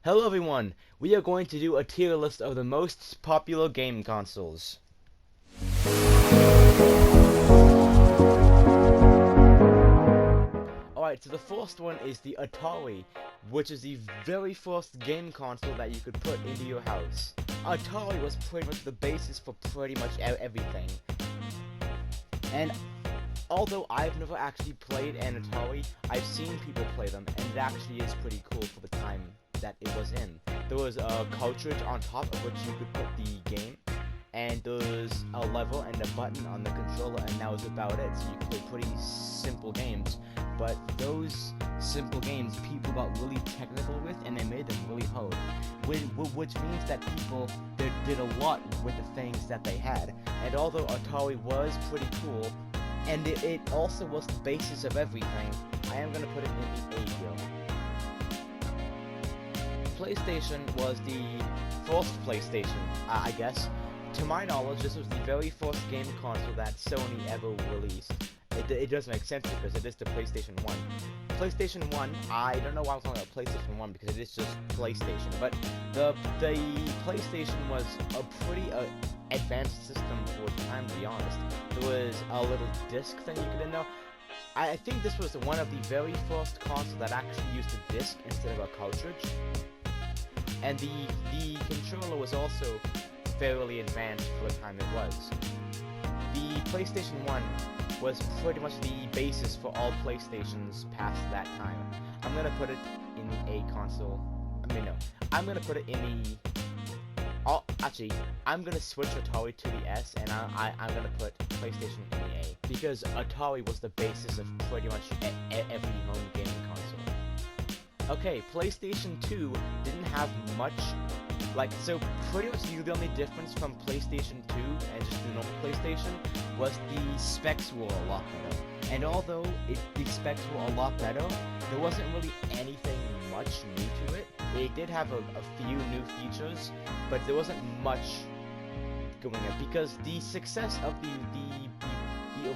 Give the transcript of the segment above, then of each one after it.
Hello everyone, we are going to do a tier list of the most popular game consoles. Alright, so the first one is the Atari, which is the very first game console that you could put into your house. Atari was pretty much the basis for pretty much everything. And although I've never actually played an Atari, I've seen people play them, and it actually is pretty cool for the time that it was in. There was a cartridge on top of which you could put the game, and there was a lever and a button on the controller, and that was about it. So you could play pretty simple games, but those simple games people got really technical with, and they made them really hard, which means that people did a lot with the things that they had. And although Atari was pretty cool, and it also was the basis of everything, I am going to put it in the A tier. PlayStation was the first PlayStation, I guess. To my knowledge, this was the very first game console that Sony ever released. It does make sense because it is the PlayStation 1. PlayStation 1, I don't know why I'm calling it PlayStation 1 because it is just PlayStation, but the PlayStation was a pretty advanced system for the time, to be honest. There was a little disc thing you could in there. I think this was one of the very first consoles that actually used a disc instead of a cartridge. And the controller was also fairly advanced for the time it was. The PlayStation 1 was pretty much the basis for all PlayStations past that time. I'm gonna put it in the A console. I'm gonna put it in the... Oh, actually, I'm gonna switch Atari to the S, and I'm gonna put PlayStation in the A. Because Atari was the basis of pretty much every home gaming console. Okay, PlayStation 2 didn't have much, so pretty much the only difference from PlayStation 2 and just the normal PlayStation was the specs were a lot better. And although the specs were a lot better, there wasn't really anything much new to it. It did have a few new features, but there wasn't much going on because the success of the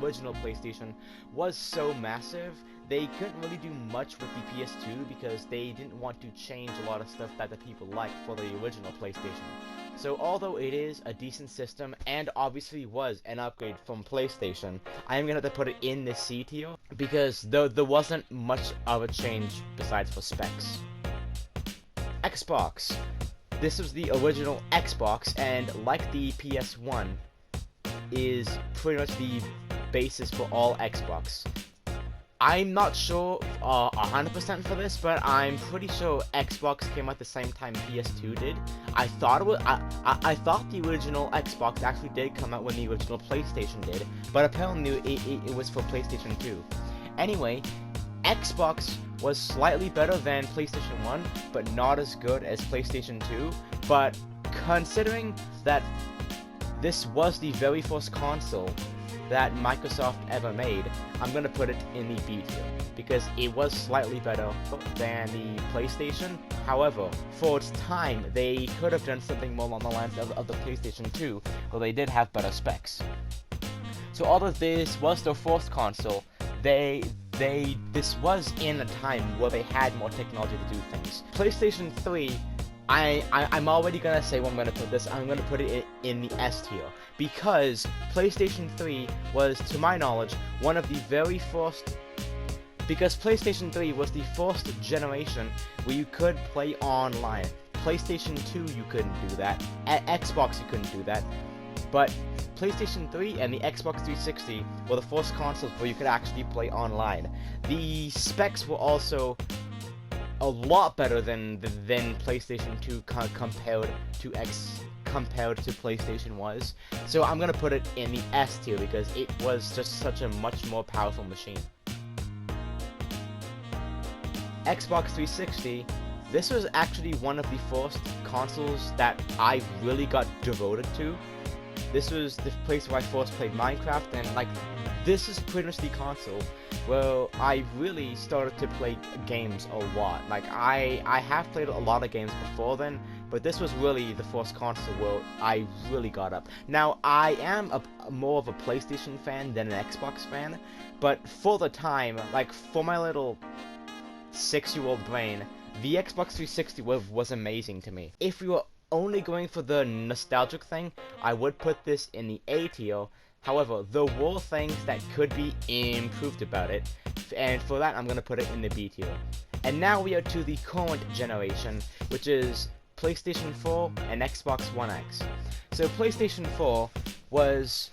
original PlayStation was so massive, they couldn't really do much with the PS2 because they didn't want to change a lot of stuff that the people liked for the original PlayStation. So although it is a decent system and obviously was an upgrade from PlayStation, I am going to put it in the C tier because there wasn't much of a change besides for specs. Xbox. This was the original Xbox, and like the PS1, is pretty much the basis for all Xbox. I'm not sure 100% for this, but I'm pretty sure Xbox came out the same time PS2 did. I thought I thought the original Xbox actually did come out when the original PlayStation did, but apparently it was for PlayStation 2. Anyway, Xbox was slightly better than PlayStation 1, but not as good as PlayStation 2. But considering that this was the very first console that Microsoft ever made, I'm gonna put it in the B tier because it was slightly better than the PlayStation. However, for its time, they could have done something more along the lines of the PlayStation 2, where they did have better specs. So although this was their first console, this was in a time where they had more technology to do things. PlayStation 3, I'm already gonna say where I'm gonna put this. I'm gonna put it in the S tier because PlayStation 3 was, to my knowledge, one of the very first. Because PlayStation 3 was the first generation where you could play online. PlayStation 2 you couldn't do that. At Xbox you couldn't do that. But PlayStation 3 and the Xbox 360 were the first consoles where you could actually play online. The specs were also a lot better than PlayStation 2 compared to PlayStation was. So I'm gonna put it in the S tier because it was just such a much more powerful machine. Xbox 360. This was actually one of the first consoles that I really got devoted to. This was the place where I first played Minecraft, and this is pretty much the console where I really started to play games a lot. I have played a lot of games before then, but this was really the first console where I really got up. Now, I am more of a PlayStation fan than an Xbox fan, but for the time, for my little 6-year-old brain, the Xbox 360 was amazing to me. If we were only going for the nostalgic thing, I would put this in the A tier. However, there were things that could be improved about it, and for that I'm going to put it in the B tier. And now we are to the current generation, which is PlayStation 4 and Xbox One X. So PlayStation 4 was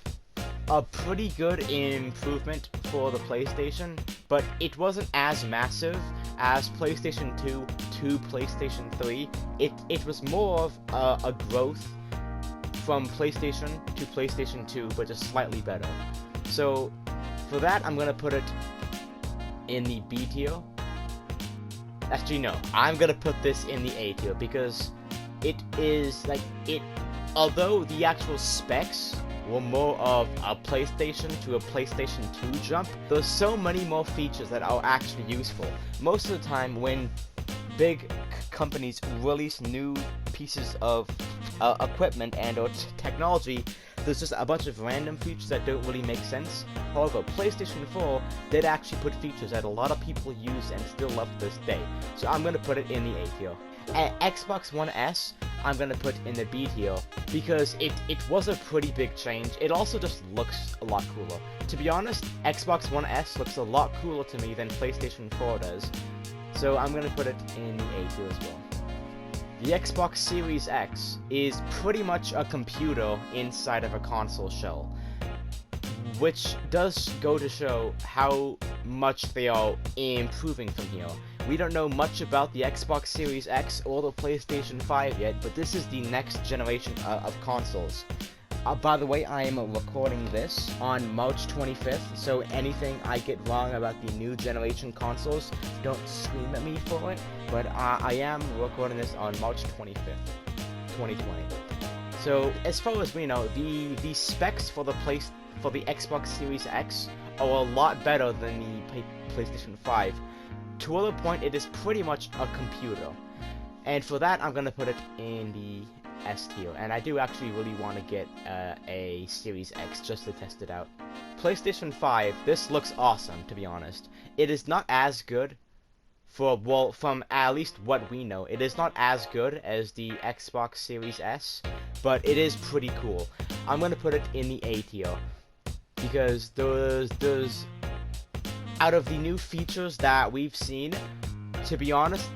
a pretty good improvement for the PlayStation, but it wasn't as massive as PlayStation 2 to PlayStation 3. It was more of a growth from PlayStation to PlayStation 2, but just slightly better. So for that, I'm gonna put it in the B tier. Actually, no, I'm gonna put this in the A tier because it is like it. Although the actual specs were more of a PlayStation to a PlayStation 2 jump, there's so many more features that are actually useful. Most of the time when big companies release new pieces of equipment and or technology, there's just a bunch of random features that don't really make sense. However, PlayStation 4 did actually put features that a lot of people use and still love to this day. So I'm gonna put it in the A tier. Xbox One S, I'm gonna put in the B tier because it was a pretty big change. It also just looks a lot cooler. To be honest, Xbox One S looks a lot cooler to me than PlayStation 4 does. So I'm gonna put it in the A tier as well. The Xbox Series X is pretty much a computer inside of a console shell, which does go to show how much they are improving from here. We don't know much about the Xbox Series X or the PlayStation 5 yet, but this is the next generation of consoles. By the way, I am recording this on March 25th, so anything I get wrong about the new generation consoles, don't scream at me for it, but I am recording this on March 25th, 2020. So, as far as we know, the specs for the Xbox Series X are a lot better than the PlayStation 5. To a point, it is pretty much a computer. And for that, I'm gonna put it in the S tier, and I do actually really want to get a Series X just to test it out. PlayStation 5, this looks awesome, to be honest. It is not as good from at least what we know, it is not as good as the Xbox Series S, but it is pretty cool. I'm gonna put it in the A tier because there's out of the new features that we've seen, to be honest,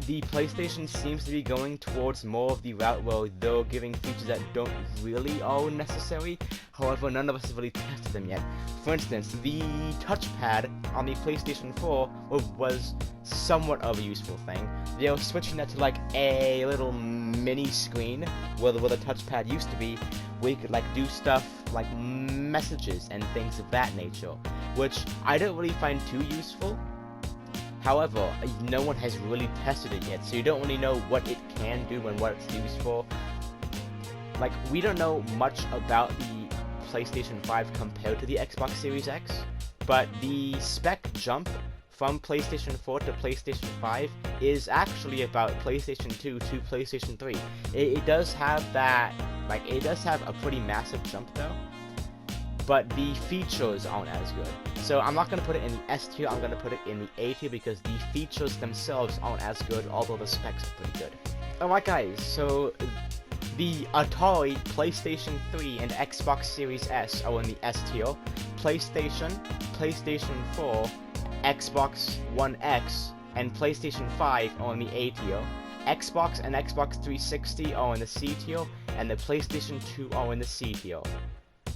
the PlayStation seems to be going towards more of the route where they're giving features that don't really are necessary. However, none of us have really tested them yet. For instance, the touchpad on the PlayStation 4 was somewhat of a useful thing. They are switching that to like a little mini screen where the touchpad used to be, where you could like do stuff like messages and things of that nature, which I don't really find too useful. However, no one has really tested it yet, so you don't really know what it can do and what it's used for. Like, we don't know much about the PlayStation 5 compared to the Xbox Series X, but the spec jump from PlayStation 4 to PlayStation 5 is actually about PlayStation 2 to PlayStation 3. It does have that, like, it does have a pretty massive jump though, but the features aren't as good. So I'm not going to put it in the S tier, I'm going to put it in the A tier because the features themselves aren't as good, although the specs are pretty good. Alright guys, so the Atari, PlayStation 3, and Xbox Series S are in the S tier. PlayStation, PlayStation 4, Xbox One X, and PlayStation 5 are in the A tier. Xbox and Xbox 360 are in the C tier, and the PlayStation 2 are in the C tier.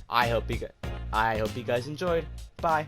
I hope you guys enjoyed. Bye.